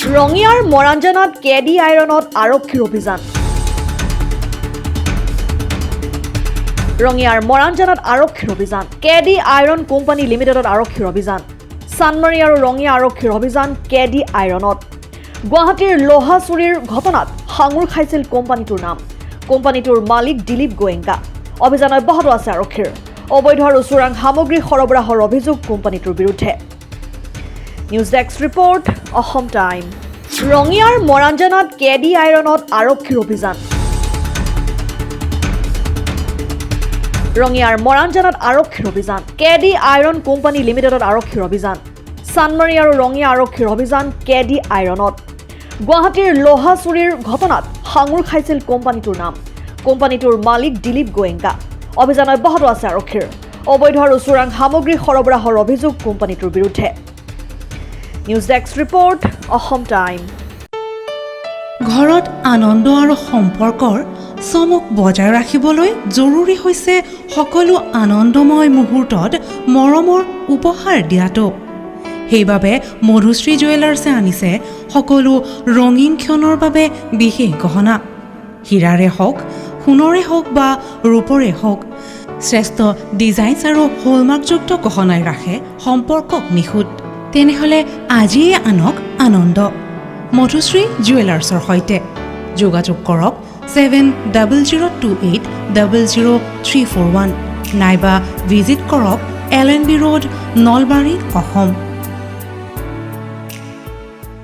ৰঙিয়াৰ মৰাঞ্জনাত কেডি আইৰণত আৰক্ষীৰ অভিযান। ৰঙিয়াৰ মৰাঞ্জনাত আৰক্ষীৰ অভিযান। কেডি আইৰণ কোম্পানী লিমিটেডত আৰক্ষীৰ অভিযান। চানমাৰী আৰু ৰঙিয়া আৰক্ষীৰ অভিযান কেডি আইৰণত। গুৱাহাটীৰ লোহা চুৰিৰ ঘটনাত সাঙুৰ খাইছিল কোম্পানীটোৰ নাম। কোম্পানীটোৰ মালিক দিলীপ গোৱেংকা। অভিযান অব্যাহত আছে আৰক্ষীৰ। অবৈধ আৰু চোৰাং সামগ্ৰী সৰবৰাহৰ অভিযোগ কোম্পানীটোৰ বিৰুদ্ধে। News desk report, Assam time. ৰঙিয়াৰ মৰাঞ্জনাত কেডি আইৰণত আৰক্ষীৰ অভিযান। ৰঙিয়াৰ মৰাঞ্জনাত আৰক্ষীৰ অভিযান। কেডি আইৰণ কোম্পানী লিমিটেডত আৰক্ষীৰ অভিযান। চানমাৰী আৰু ৰঙিয়া আৰক্ষীৰ অভিযান কেডি আইৰণত। গুৱাহাটীৰ লোহা চুৰিৰ ঘটনাত সাঙুৰ খাইছিল কোম্পানীটোৰ নাম। কোম্পানীটোৰ মালিক দিলীপ গোৱেংকা। অভিযান অব্যাহত আছে আৰক্ষীৰ। অবৈধ আৰু চোৰাং সামগ্ৰী সৰবৰাহৰ অভিযোগ কোম্পানীটোৰ বিৰুদ্ধে। News desk report, Assam time. ঘৰত আনন্দ আৰু সম্পৰ্কৰ চমক বজাই ৰাখিবলৈ জৰুৰী হৈছে সকলো আনন্দময় মুহূৰ্তত মৰমৰ উপহাৰ দিয়াটো। সেইবাবে মধুশ্ৰী জুৱেলাৰ্ছে আনিছে সকলো ৰঙীন ক্ষণৰ বাবে বিশেষ গহনা। হীৰাৰে হওক, সোণৰে হওক বা ৰূপৰে হওক, শ্ৰেষ্ঠ ডিজাইনছ আৰু হলমাৰ্কযুক্ত গহনাই ৰাখে সম্পৰ্কক নিখুঁত। তেনেহ'লে আজিয়ে আনক আনন্দ মধুশ্ৰী জুৱেলাৰ্ছৰ সৈতে। যোগাযোগ কৰক 7002800341 নাইবা ভিজিট কৰক LNB ৰোড, নলবাৰী, অসম।